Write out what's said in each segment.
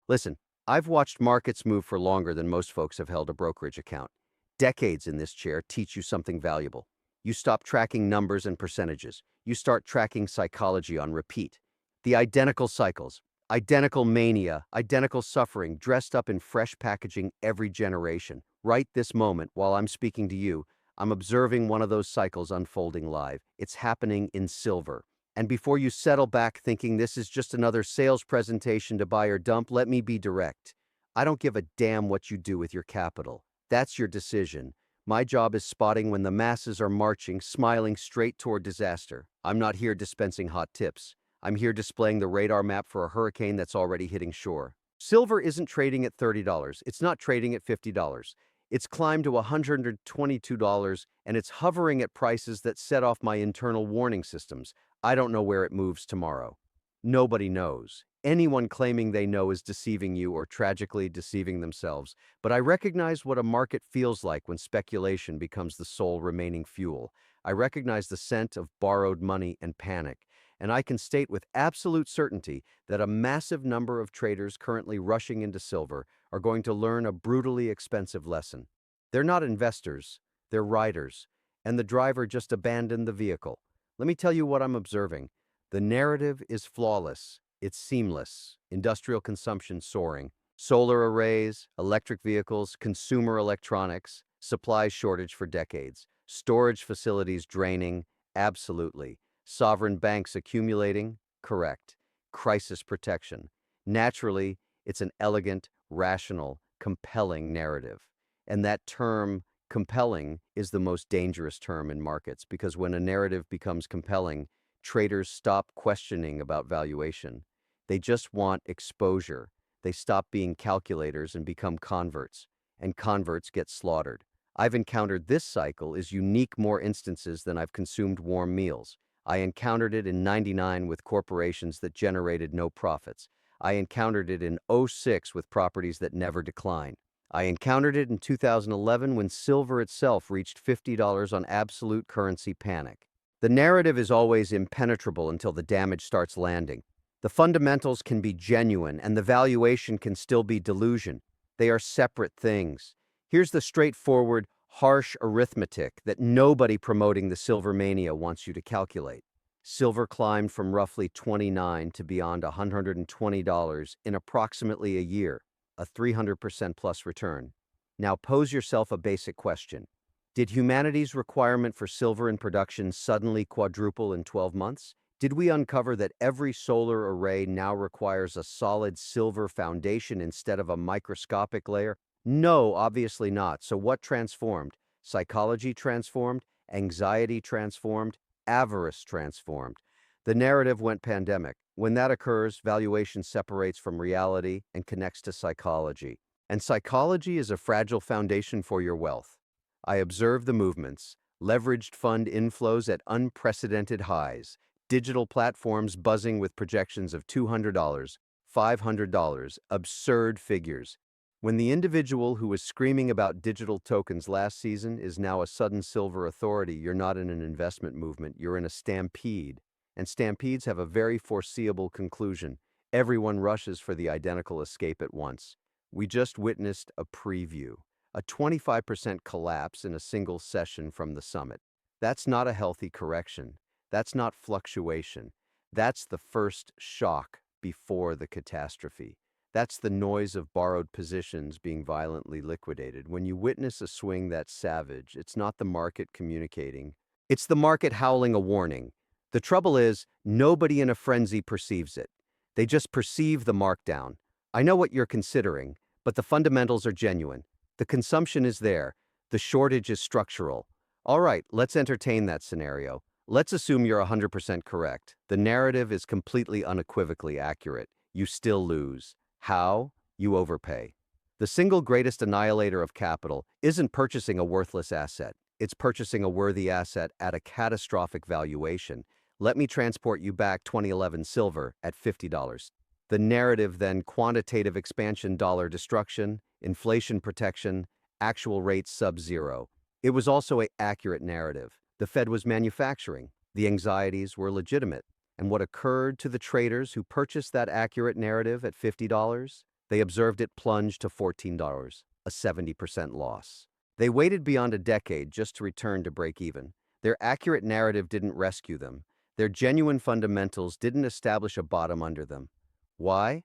Listen, I've watched markets move for longer than most folks have held a brokerage account. Decades in this chair teach you something valuable. You stop tracking numbers and percentages. You start tracking psychology on repeat. The identical cycles, identical mania, identical suffering dressed up in fresh packaging every generation. Right this moment, while I'm speaking to you, I'm observing one of those cycles unfolding live. It's happening in silver. And before you settle back thinking this is just another sales presentation to buy or dump, let me be direct. I don't give a damn what you do with your capital. That's your decision. My job is spotting when the masses are marching, smiling straight toward disaster. I'm not here dispensing hot tips. I'm here displaying the radar map for a hurricane that's already hitting shore. Silver isn't trading at $30. It's not trading at $50. It's climbed to $122, and it's hovering at prices that set off my internal warning systems. I don't know where it moves tomorrow. Nobody knows. Anyone claiming they know is deceiving you or tragically deceiving themselves. But I recognize what a market feels like when speculation becomes the sole remaining fuel. I recognize the scent of borrowed money and panic. And I can state with absolute certainty that a massive number of traders currently rushing into silver are going to learn a brutally expensive lesson. They're not investors, they're riders, and the driver just abandoned the vehicle. Let me tell you what I'm observing. The narrative is flawless. It's seamless. Industrial consumption soaring. Solar arrays, electric vehicles, consumer electronics, supply shortage for decades. Storage facilities draining, absolutely. Sovereign banks accumulating, correct. Crisis protection. Naturally, it's an elegant, rational, compelling narrative. And that term, compelling, is the most dangerous term in markets because when a narrative becomes compelling, traders stop questioning about valuation. They just want exposure. They stop being calculators and become converts, and converts get slaughtered. I've encountered this cycle is unique more instances than I've consumed warm meals. I encountered it in '99 with corporations that generated no profits. I encountered it in '06 with properties that never decline. I encountered it in 2011 when silver itself reached $50 on absolute currency panic. The narrative is always impenetrable until the damage starts landing. The fundamentals can be genuine and the valuation can still be delusion. They are separate things. Here's the straightforward, harsh arithmetic that nobody promoting the silver mania wants you to calculate. Silver climbed from roughly $29 to beyond $120 in approximately a year, a 300% plus return. Now pose yourself a basic question. Did humanity's requirement for silver in production suddenly quadruple in 12 months? Did we uncover that every solar array now requires a solid silver foundation instead of a microscopic layer? No, obviously not. So what transformed? Psychology transformed, anxiety transformed, avarice transformed. The narrative went pandemic. When that occurs, valuation separates from reality and connects to psychology. And psychology is a fragile foundation for your wealth. I observed the movements, leveraged fund inflows at unprecedented highs, digital platforms buzzing with projections of $200, $500, absurd figures. When the individual who was screaming about digital tokens last season is now a sudden silver authority, you're not in an investment movement, you're in a stampede. And stampedes have a very foreseeable conclusion. Everyone rushes for the identical escape at once. We just witnessed a preview, a 25% collapse in a single session from the summit. That's not a healthy correction. That's not fluctuation. That's the first shock before the catastrophe. That's the noise of borrowed positions being violently liquidated. When you witness a swing that savage, it's not the market communicating. It's the market howling a warning. The trouble is, nobody in a frenzy perceives it. They just perceive the markdown. I know what you're considering, but the fundamentals are genuine. The consumption is there. The shortage is structural. All right, let's entertain that scenario. Let's assume you're 100% correct. The narrative is completely unequivocally accurate. You still lose. How? You overpay. The single greatest annihilator of capital isn't purchasing a worthless asset. It's purchasing a worthy asset at a catastrophic valuation. Let me transport you back 2011 silver at $50. The narrative then quantitative expansion dollar destruction, inflation protection, actual rates sub-zero. It was also an accurate narrative. The Fed was manufacturing. The anxieties were legitimate. And what occurred to the traders who purchased that accurate narrative at $50? They observed it plunge to $14, a 70% loss. They waited beyond a decade just to return to break even. Their accurate narrative didn't rescue them. Their genuine fundamentals didn't establish a bottom under them. Why?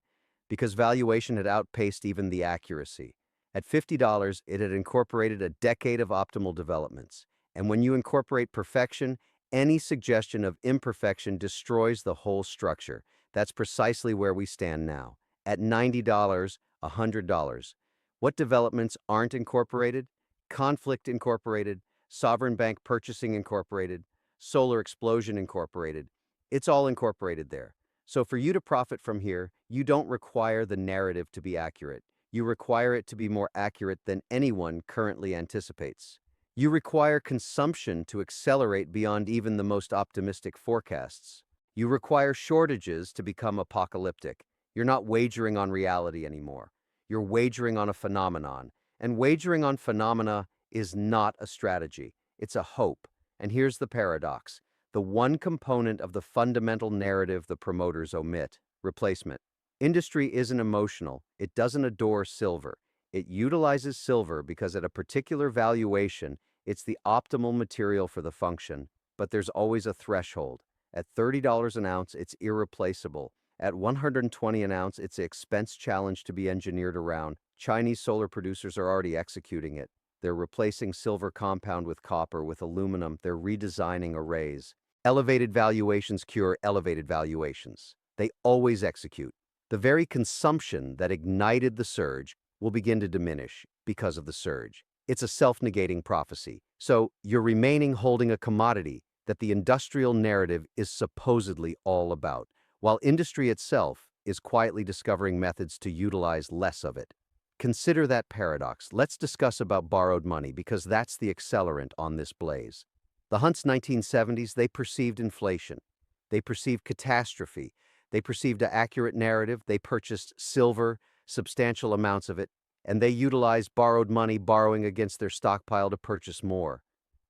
Because valuation had outpaced even the accuracy. At $50, it had incorporated a decade of optimal developments. And when you incorporate perfection, any suggestion of imperfection destroys the whole structure. That's precisely where we stand now. At $90, $100. What developments aren't incorporated? Conflict Incorporated, Sovereign Bank Purchasing Incorporated, Solar Explosion Incorporated. It's all incorporated there. So for you to profit from here, you don't require the narrative to be accurate. You require it to be more accurate than anyone currently anticipates. You require consumption to accelerate beyond even the most optimistic forecasts. You require shortages to become apocalyptic. You're not wagering on reality anymore. You're wagering on a phenomenon. And wagering on phenomena is not a strategy. It's a hope. And here's the paradox. The one component of the fundamental narrative the promoters omit: replacement. Industry isn't emotional. It doesn't adore silver. It utilizes silver because at a particular valuation, it's the optimal material for the function. But there's always a threshold. At $30 an ounce, it's irreplaceable. At $120 an ounce, it's an expense challenge to be engineered around. Chinese solar producers are already executing it. They're replacing silver compound with copper, with aluminum. They're redesigning arrays. Elevated valuations cure elevated valuations. They always execute. The very consumption that ignited the surge will begin to diminish because of the surge. It's a self-negating prophecy. So you're remaining holding a commodity that the industrial narrative is supposedly all about, while industry itself is quietly discovering methods to utilize less of it. Consider that paradox. Let's discuss about borrowed money, because that's the accelerant on this blaze. The Hunt's 1970s, they perceived inflation. They perceived catastrophe. They perceived an accurate narrative. They purchased silver, substantial amounts of it, and they utilized borrowed money, borrowing against their stockpile to purchase more.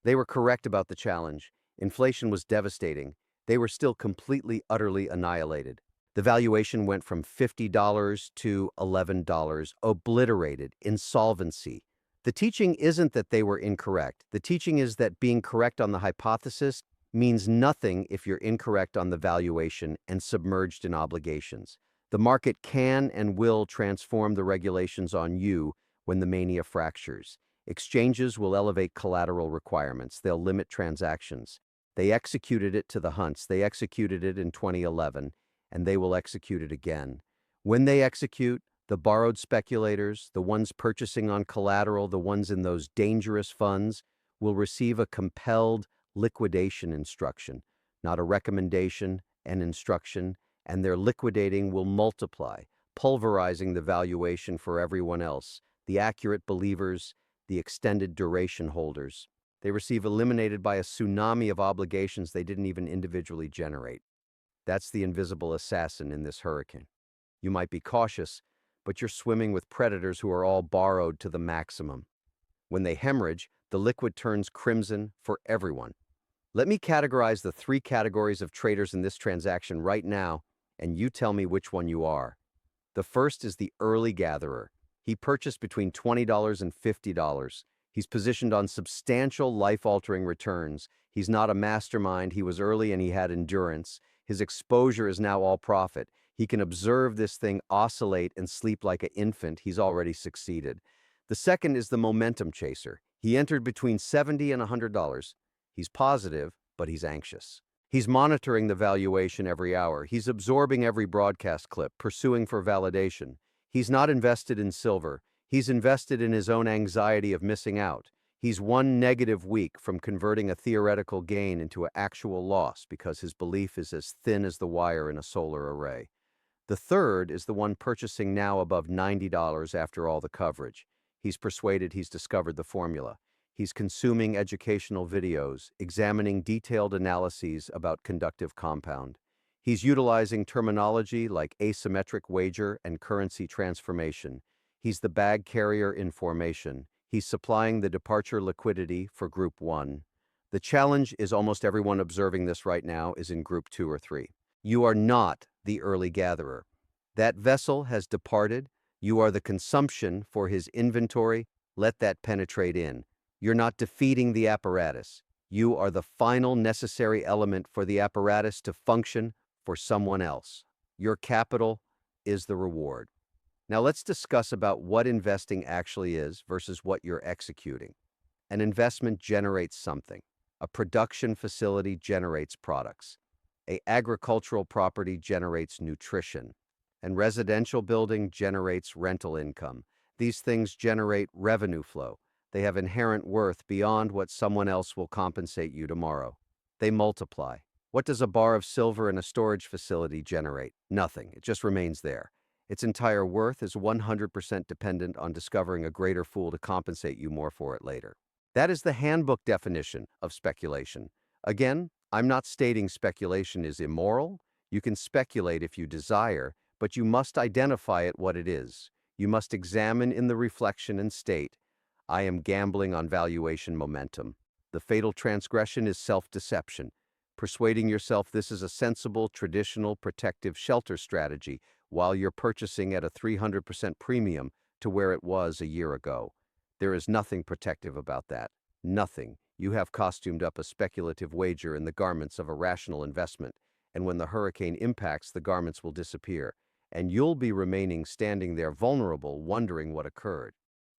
They were correct about the challenge. Inflation was devastating. They were still completely, utterly annihilated. The valuation went from $50 to $11, obliterated, insolvency. The teaching isn't that they were incorrect. The teaching is that being correct on the hypothesis means nothing if you're incorrect on the valuation and submerged in obligations. The market can and will transform the regulations on you when the mania fractures. Exchanges will elevate collateral requirements. They'll limit transactions. They executed it to the Hunts. They executed it in 2011, and they will execute it again. When they execute, the borrowed speculators, the ones purchasing on collateral, the ones in those dangerous funds, will receive a compelled liquidation instruction, not a recommendation, an instruction, and their liquidating will multiply, pulverizing the valuation for everyone else, the accurate believers, the extended duration holders. They receive eliminated by a tsunami of obligations they didn't even individually generate. That's the invisible assassin in this hurricane. You might be cautious, but you're swimming with predators who are all borrowed to the maximum. When they hemorrhage, the liquid turns crimson for everyone. Let me categorize the three categories of traders in this transaction right now, and you tell me which one you are. The first is the early gatherer. He purchased between $20 and $50. He's positioned on substantial life-altering returns. He's not a mastermind. He was early and he had endurance. His exposure is now all profit. He can observe this thing oscillate and sleep like an infant. He's already succeeded. The second is the momentum chaser. He entered between $70 and $100. He's positive, but he's anxious. He's monitoring the valuation every hour. He's absorbing every broadcast clip, pursuing for validation. He's not invested in silver. He's invested in his own anxiety of missing out. He's one negative week from converting a theoretical gain into an actual loss because his belief is as thin as the wire in a solar array. The third is the one purchasing now above $90 after all the coverage. He's persuaded he's discovered the formula. He's consuming educational videos, examining detailed analyses about conductive compound. He's utilizing terminology like asymmetric wager and currency transformation. He's the bag carrier in formation. He's supplying the departure liquidity for Group 1. The challenge is almost everyone observing this right now is in Group 2 or 3. You are not the early gatherer. That vessel has departed. You are the consumption for his inventory. Let that penetrate in. You're not defeating the apparatus. You are the final necessary element for the apparatus to function for someone else. Your capital is the reward. Now let's discuss about what investing actually is versus what you're executing. An investment generates something. A production facility generates products. A agricultural property generates nutrition. And residential building generates rental income. These things generate revenue flow. They have inherent worth beyond what someone else will compensate you tomorrow. They multiply. What does a bar of silver in a storage facility generate? Nothing. It just remains there. Its entire worth is 100% dependent on discovering a greater fool to compensate you more for it later. That is the handbook definition of speculation. Again, I'm not stating speculation is immoral. You can speculate if you desire, but you must identify it what it is. You must examine in the reflection and state, I am gambling on valuation momentum. The fatal transgression is self-deception. Persuading yourself this is a sensible, traditional, protective shelter strategy while you're purchasing at a 300% premium to where it was a year ago. There is nothing protective about that. Nothing. You have costumed up a speculative wager in the garments of a rational investment, and when the hurricane impacts, the garments will disappear, and you'll be remaining standing there vulnerable, wondering what occurred.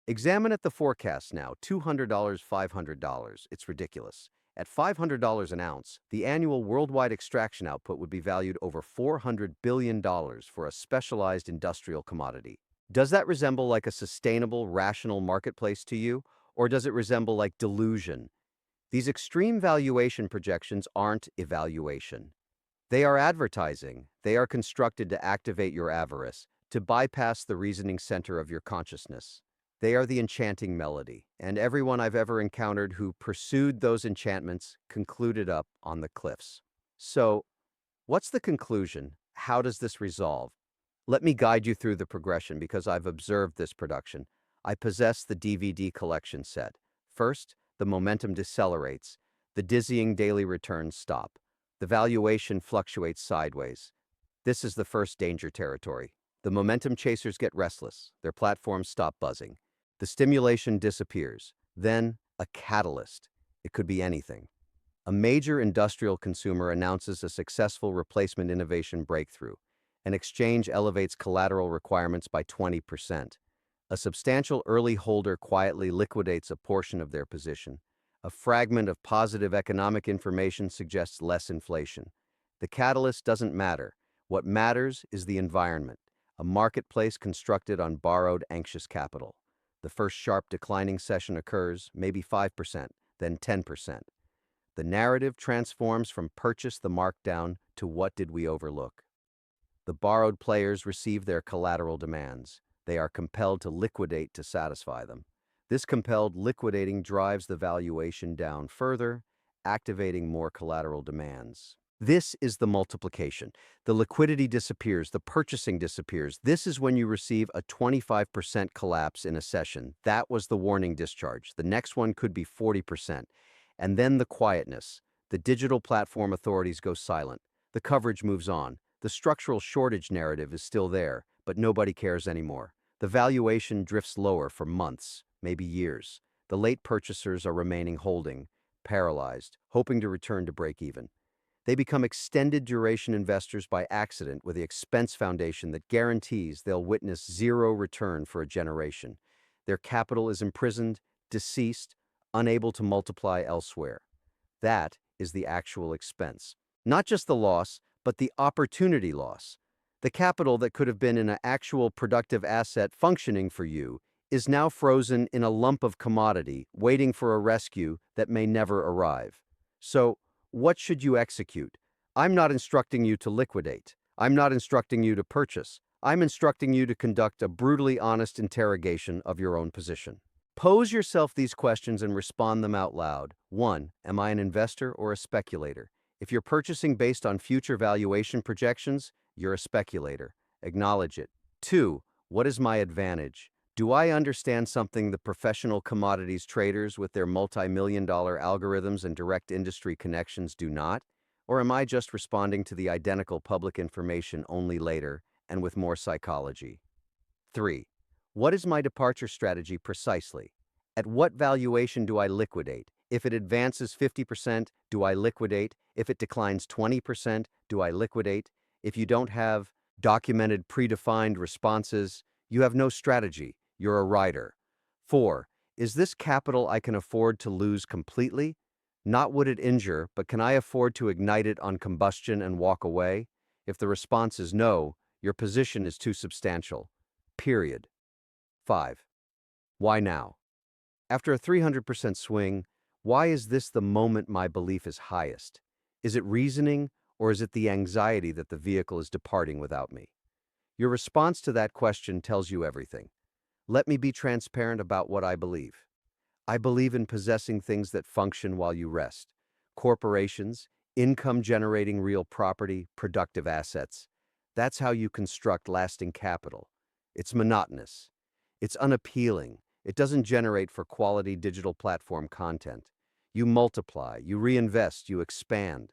Examine at the forecast now, $200, $500. It's ridiculous. At $500 an ounce, the annual worldwide extraction output would be valued over $400 billion for a specialized industrial commodity. Does that resemble like a sustainable, rational marketplace to you, or does it resemble like delusion? These extreme valuation projections aren't evaluation. They are advertising. They are constructed to activate your avarice, to bypass the reasoning center of your consciousness. They are the enchanting melody, and everyone I've ever encountered who pursued those enchantments concluded up on the cliffs. So, what's the conclusion? How does this resolve? Let me guide you through the progression because I've observed this production. I possess the DVD collection set. First, the momentum decelerates. The dizzying daily returns stop. The valuation fluctuates sideways. This is the first danger territory. The momentum chasers get restless. Their platforms stop buzzing. The stimulation disappears. Then, a catalyst. It could be anything. A major industrial consumer announces a successful replacement innovation breakthrough. An exchange elevates collateral requirements by 20%. A substantial early holder quietly liquidates a portion of their position. A fragment of positive economic information suggests less inflation. The catalyst doesn't matter. What matters is the environment, a marketplace constructed on borrowed, anxious capital. The first sharp declining session occurs, maybe 5%, then 10%. The narrative transforms from purchase the markdown to what did we overlook. The borrowed players receive their collateral demands. They are compelled to liquidate to satisfy them. This compelled liquidating drives the valuation down further, activating more collateral demands. This is the multiplication. The liquidity disappears, the purchasing disappears. This is when you receive a 25% collapse in a session. That was the warning discharge. The next one could be 40%. And then the quietness. The digital platform authorities go silent. The coverage moves on. The structural shortage narrative is still there, but nobody cares anymore. The valuation drifts lower for months, maybe years. The late purchasers are remaining holding, paralyzed, hoping to return to break even. They become extended duration investors by accident with the expense foundation that guarantees they'll witness zero return for a generation. Their capital is imprisoned, deceased, unable to multiply elsewhere. That is the actual expense. Not just the loss, but the opportunity loss. The capital that could have been in an actual productive asset functioning for you is now frozen in a lump of commodity, waiting for a rescue that may never arrive. So, what should you execute? I'm not instructing you to liquidate. I'm not instructing you to purchase. I'm instructing you to conduct a brutally honest interrogation of your own position. Pose yourself these questions and respond them out loud. 1. Am I an investor or a speculator? If you're purchasing based on future valuation projections, you're a speculator. Acknowledge it. 2. What is my advantage? Do I understand something the professional commodities traders with their multi-million-dollar algorithms and direct industry connections do not? Or am I just responding to the identical public information only later and with more psychology? 3. What is my departure strategy precisely? At what valuation do I liquidate? If it advances 50%, do I liquidate? If it declines 20%, do I liquidate? If you don't have documented, predefined responses, you have no strategy. You're a rider. 4. Is this capital I can afford to lose completely? Not would it injure, but can I afford to ignite it on combustion and walk away? If the response is no, your position is too substantial. Period. 5. Why now? After a 300% swing, why is this the moment my belief is highest? Is it reasoning, or is it the anxiety that the vehicle is departing without me? Your response to that question tells you everything. Let me be transparent about what I believe. I believe in possessing things that function while you rest. Corporations, income-generating real property, productive assets. That's how you construct lasting capital. It's monotonous. It's unappealing. It doesn't generate for quality digital platform content. You multiply, you reinvest, you expand.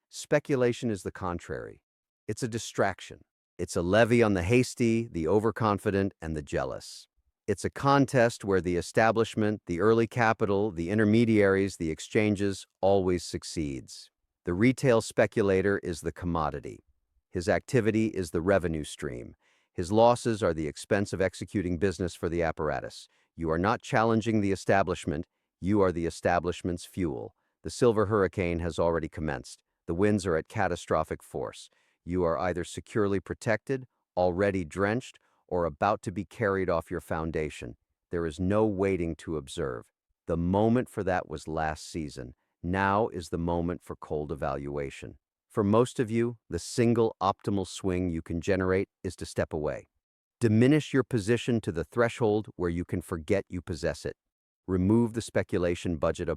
Speculation is the contrary. It's a distraction. It's a levy on the hasty, the overconfident, and the jealous. It's a contest where the establishment, the early capital, the intermediaries, the exchanges always succeeds. The retail speculator is the commodity. His activity is the revenue stream. His losses are the expense of executing business for the apparatus. You are not challenging the establishment. You are the establishment's fuel. The silver hurricane has already commenced. The winds are at catastrophic force. You are either securely protected, already drenched, or about to be carried off your foundation. There is no waiting to observe. The moment for that was last season. Now is the moment for cold evaluation. For most of you, the single optimal swing you can generate is to step away. Diminish your position to the threshold where you can forget you possess it. Remove the speculation budget